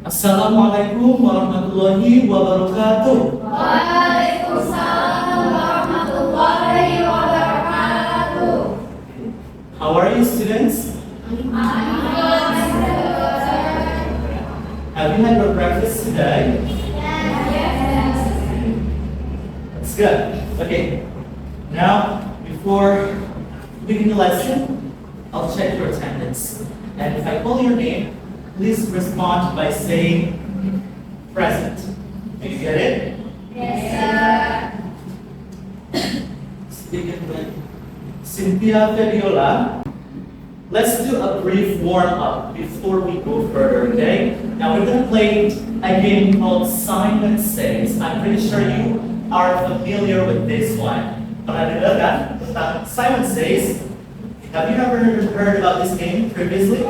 Assalamualaikum warahmatullahi wabarakatuh. Waalaikumsalam warahmatullahi wabarakatuh. How are you, students? I'm good, sir. Have you had your breakfast today? Yes. That's good. Okay. Now, before beginning the lesson, I'll check your attendance. And if I call your name, please respond by saying present. Do you get it? Yes, sir. Speaking with Cynthia Fabiola. Let's do a brief warm-up before we go further, okay? Now we're gonna play a game called Simon Says. I'm pretty sure you are familiar with this one. Pernah dengar kan tentang Simon Says? Have you ever heard about this game previously?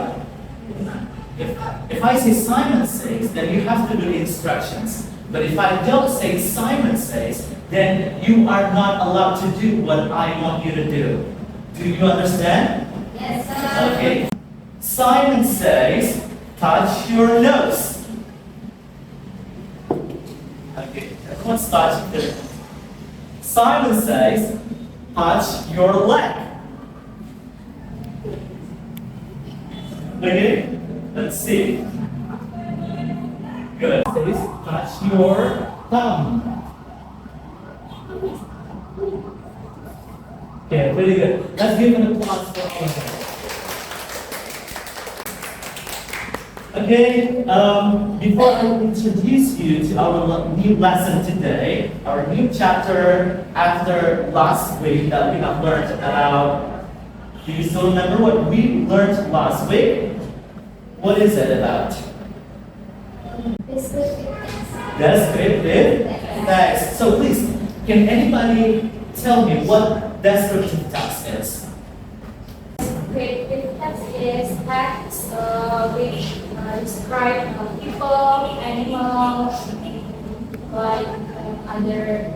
If I say Simon Says, then you have to do the instructions. But if I don't say Simon Says, then you are not allowed to do what I want you to do. Do you understand? Yes, sir. Okay. Simon says, touch your nose. Okay, everyone touch it. Simon says, touch your leg. Okay, let's see. Good. Says, touch your thumb. Okay, pretty good. Let's give an applause for all of them. Okay, before I introduce you to our new lesson today, our new chapter after last week that we have learned about, do you still remember what we learned last week? What is it about? Descriptive text. So please, can anybody tell me what descriptive text is? Descriptive text is text which describe people, animals, like other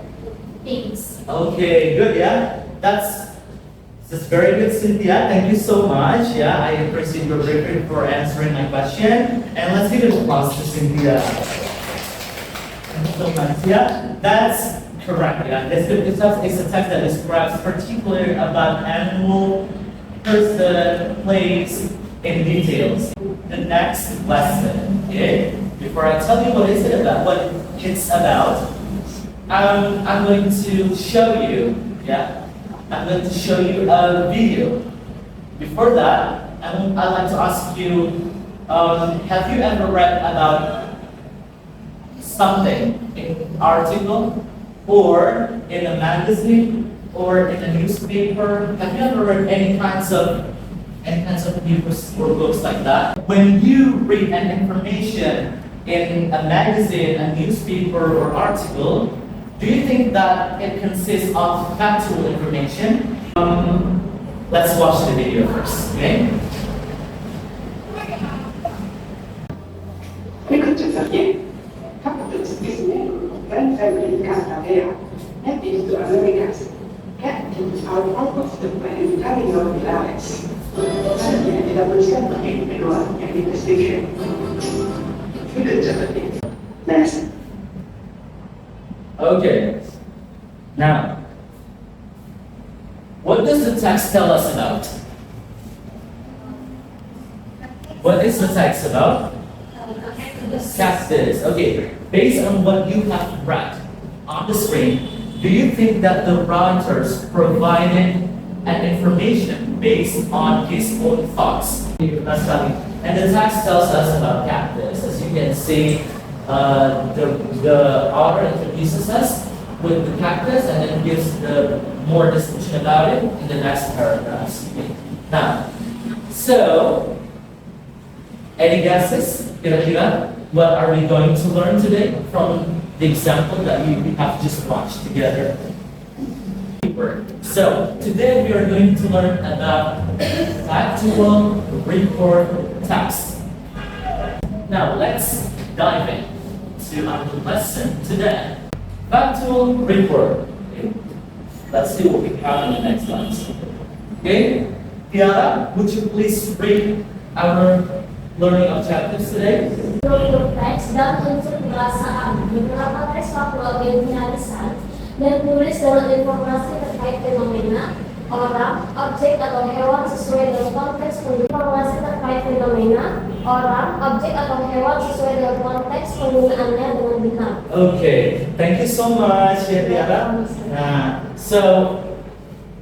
things. Okay, good, yeah. That's very good, Cynthia. Thank you so much. Yeah, I appreciate your briefing for answering my question. And let's give an applause to Cynthia. Thank you so much. Yeah, that's correct. Yeah, descriptive text is a text that describes particularly about animal, person, place, in details. The next lesson, okay? Before I tell you what it's about, I'm going to show you, yeah? I'm going to show you a video. Before that, I'd like to ask you, have you ever read about something in an article, or in a magazine, or in a newspaper? Have you ever read any kinds of papers or books like that? When you read an information in a magazine, a newspaper, or article, do you think that it consists of factual information? Let's watch the video first, okay? Microteaching. Capitals business, then family Canada, and into Americas. Captains are almost the plan carrying out lives. Hanya tidak bersama kedua yang investigation. Microteaching. Next. Okay. Now, what does the text tell us about? What is the text about? Cactus. Okay. Based on what you have read on the screen, do you think that the writers provided an information based on his own thoughts? And the text tells us about cactus. As you can see, the author introduces us with the cactus and then gives the more description about it in the next paragraphs. Now, so, any guesses? Kira-kira, what are we going to learn today from the example that we have just watched together? So, today we are going to learn about factual report text. Now, let's dive into our lesson today. Factual report. Okay. Let's see what we have in the next class. Okay? Tiara, would you please read our learning objectives today? Untuk teks dan unsur perasaan, beberapa teks faktual yang finalisan dan tulis dalam informasi terkait fenomena, orang, objek atau hewan sesuai dengan konteks informasi terkait fenomena, orang, objek atau hewan sesuai dengan konteks penggunaannya dengan benar. Okay, thank you so much, Tiara. So,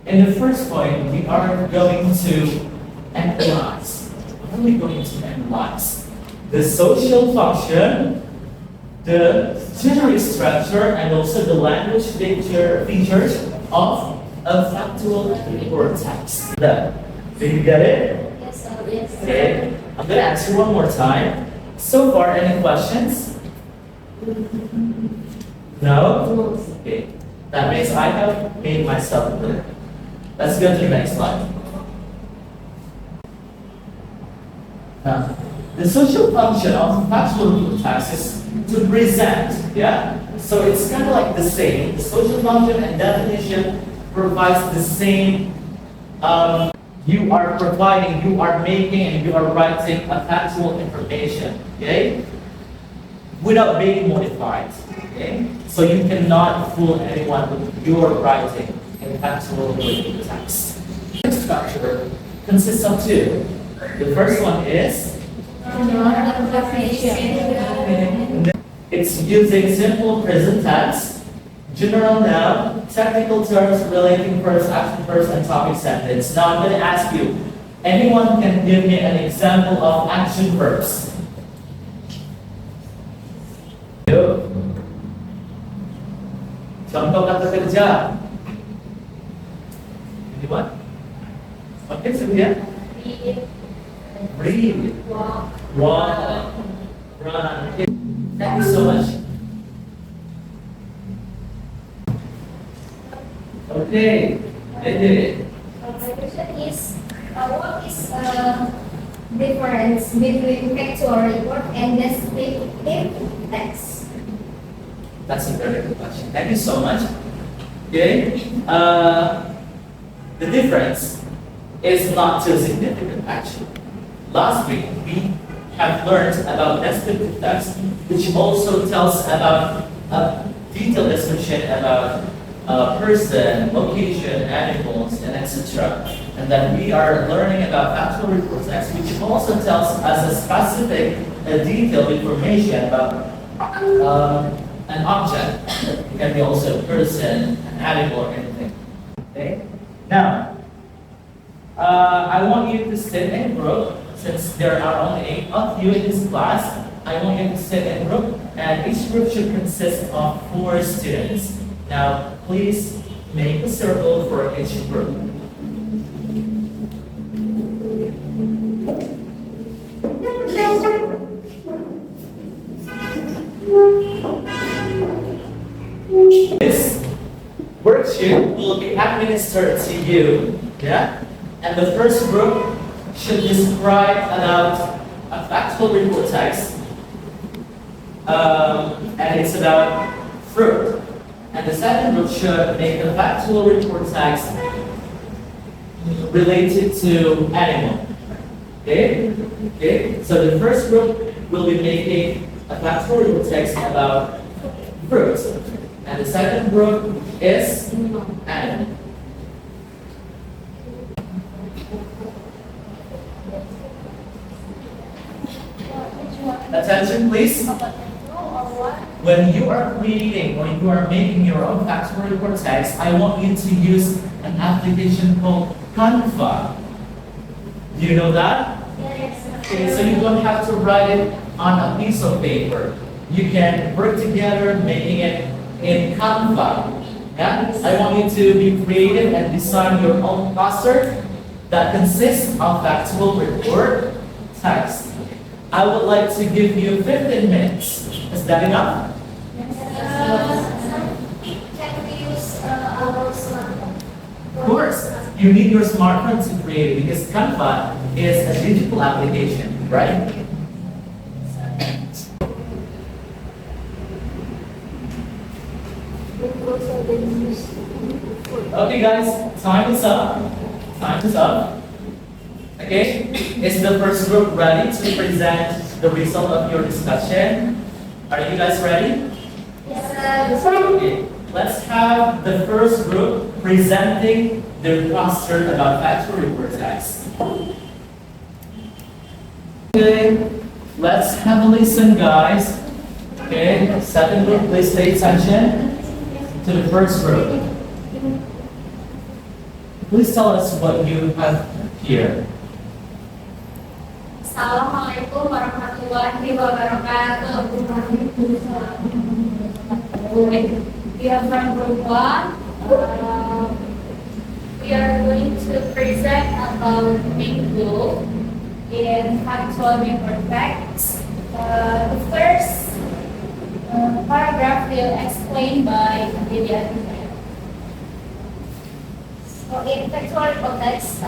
in the first point, we are going to analyze. What are we going to analyze? The social function, the literary structure, and also the language features of a factual report text. Did you get it? Yes, yes. Okay, I'm going to ask you one more time. So far, any questions? No? Okay, that means I have made myself clear. Let's go to the next slide. Now, the social function of factual report text is to present, yeah? So it's kind of like the same. The social function and definition provides the same. You are providing, you are making, and you are writing a factual information, okay? Without being modified, okay? So you cannot fool anyone with your writing in factual report text. The structure consists of two. The first one is it's using simple present tense, general noun, technical terms relating first, action first, and topic sentence. Now I'm going to ask you, anyone can give me an example of action verbs? Yuk. Contoh kata kerja. Anyone? Okay, Sylvia. Read. Walk. Run. Okay. Thank you so much. Okay, I did it. My question is, what is difference between factual report and descriptive text? That's a very good question. Thank you so much. Okay. The difference is not too significant actually. Last week we have learned about descriptive text, which also tells about a detailed description about a person, location, animals, and etc. And then we are learning about factual report text, which also tells us a specific, detailed information about an object. It can be also a person, an animal, or anything. Okay. Now, I want you to sit in a group. Since there are only 8 of you in this class, I want you to sit in a group, and each group should consist of 4 students. Now, please make a circle for each group. This worksheet will be administered to you, yeah? And the first group should describe about a factual report text, and it's about fruit. And the second group should make a factual report text related to animal. Okay? Okay? So the first group will be making a factual report text about fruit. And the second group is animal. Attention, please. When you are creating or you are making your own factual report text, I want you to use an application called Canva. Do you know that? Yes. Okay, so you don't have to write it on a piece of paper. You can work together making it in Canva. Yeah? I want you to be creative and design your own poster that consists of factual report text. I would like to give you 15 minutes. Is that enough? Can we use our smartphone? Of course. You need your smartphone to create it because Canva is a digital application, right? Okay guys, time is up. Time is up. Okay, is the first group ready to present the result of your discussion. Are you guys ready? Yes, Okay. Let's have the first group presenting their cluster about factual report text. Okay. Let's have a listen, guys. Okay. Second group, please pay attention to the first group. Please tell us what you have here. Assalamualaikum warahmatullahi wabarakatuh. We are from group 1. We are going to present about minggu in factual report text. The first paragraph will explained by Pendidikan. So in factual report text,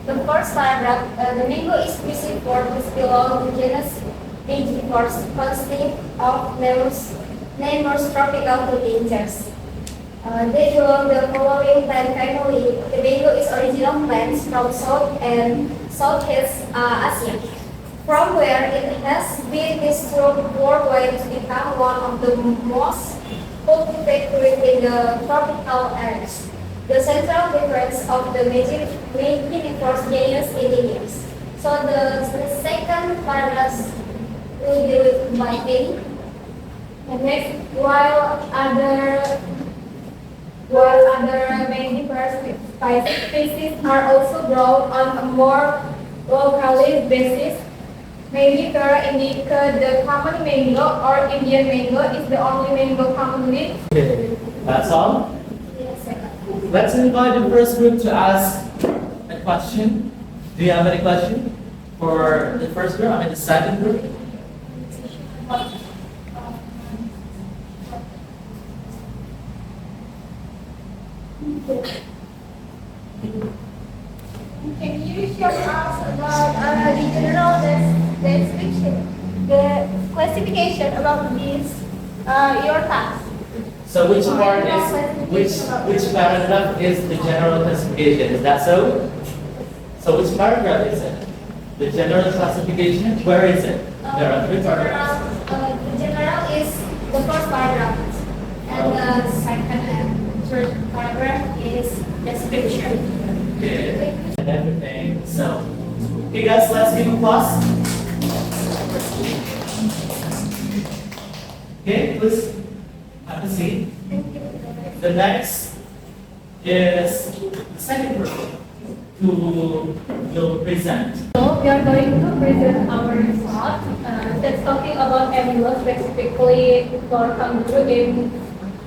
the first paragraph, the minggu is species forms belong to genus Megaforce, consisting of numerous tropical fruitingers. They belong the following plant family. The mango is original plants from South and Southeast Asia, from where it has been distributed worldwide to become one of the most cultivated fruit in the tropical areas. The central difference of the Megaforce genus in English. So the second paragraph will deal with biting. And next, while other Megaforce species are also grown on a more localized basis, Megaforce indicate the common mango or Indian mango is the only mango commonly. Okay. That's all. Yes, sir. Let's invite the first group to ask a question. Do you have any question for the first group? I mean the second group? Can you show us about the general description, the classification about this your task? So which part is which paragraph is the general classification? Is that so? So which paragraph is it? The general classification? Where is it? There are three paragraphs. The general is the first paragraph, and the second and third paragraph is description. Okay. And everything. So, okay guys, let's give applause. Okay, please have a seat. The next is the second group who will present. So we are going to present our result that's talking about animals specifically for kangaroo in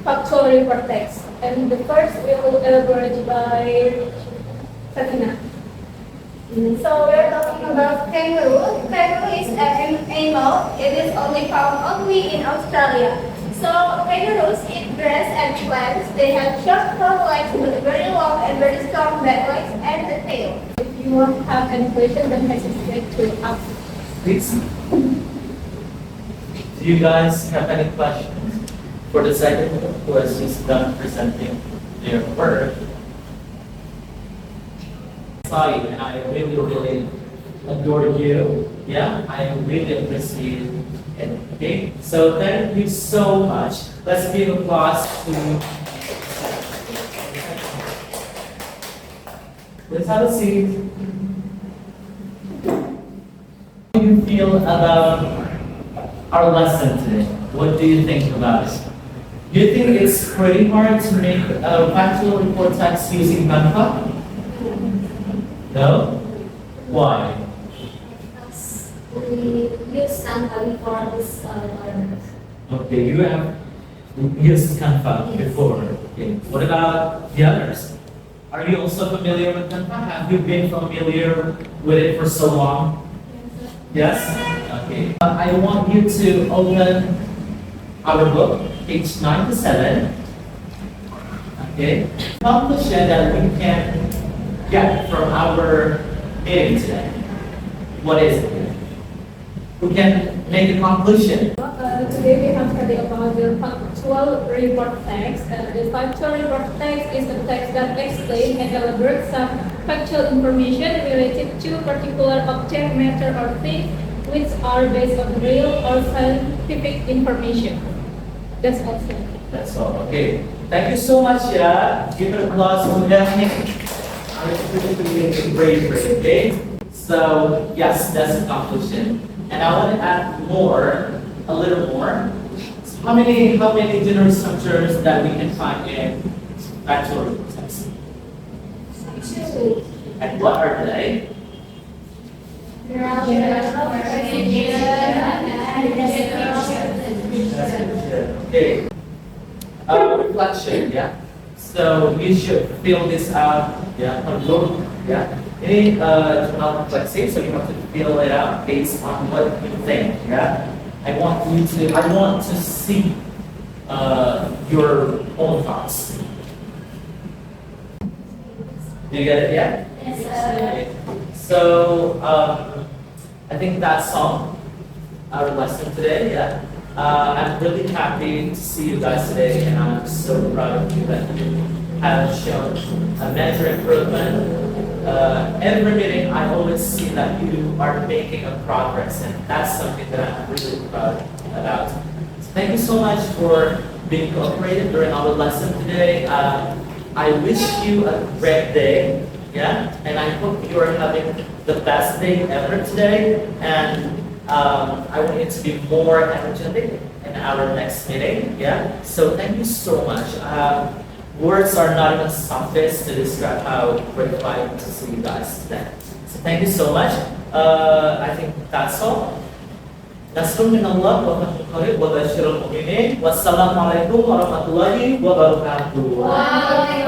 factual report text. And the first will elaborate by Sakina. So we are talking about kangaroo. Kangaroo is an animal. It is only found only in Australia. So kangaroos eat grass and plants. They have short front legs with very long and very strong back legs and a tail. If you want to have any question, then hesitate to ask. Please. Do you guys have any questions for the second group who has just done presenting their work? Sorry, and I really adore you. Yeah, I really appreciate it. Okay, so thank you so much. Let's give applause to. Let's have a seat. How do you feel about our lesson today? What do you think about it? Do you think it's pretty hard to make a factual report text using Canva? No? Why? Because we use Canva before this paragraph. Okay, you have used Canva before. Okay. What about the others? Are you also familiar with Canva? Have you been familiar with it for so long? Yes? Okay. I want you to open our book, page 9 to 7. Okay. Conclusion that we can get from our meeting today. What is it? Who can make a conclusion? Today we have studied about the factual report text. The factual report text is a text that explains and elaborates some factual information related to particular object, matter, or thing which are based on real or scientific information. That's all. That's all. Okay. Thank you so much, yeah. Give an applause for them. Great, okay? So, yes, that's the conclusion. And I want to add more, a little more. So how many general structures that we can find in bachelor text? And what are they? Okay. Reflection, yeah. So you should fill this out, yeah. Look, yeah. Ini journal reflexive, so you have to fill it out based on what you think, yeah. I want to see your own thoughts. Do you get it? Yeah. Yes, sir. So I think that's all our lesson today. Yeah. I'm really happy to see you guys today, and I'm so proud of you that you have shown a major improvement. Every meeting, I always see that you are making a progress, and that's something that I'm really proud about. So thank you so much for being cooperative during our lesson today. I wish you a great day, yeah, and I hope you are having the best day ever today, and I want you to be more energetic in our next meeting, yeah. So thank you so much. Words are not even suffice to describe how grateful I am to see you guys today. So thank you so much. I think that's all. Nasrun minallah wa rahmatullahi wa basyirul mu'minin. Wassalamualaikum warahmatullahi wabarakatuh.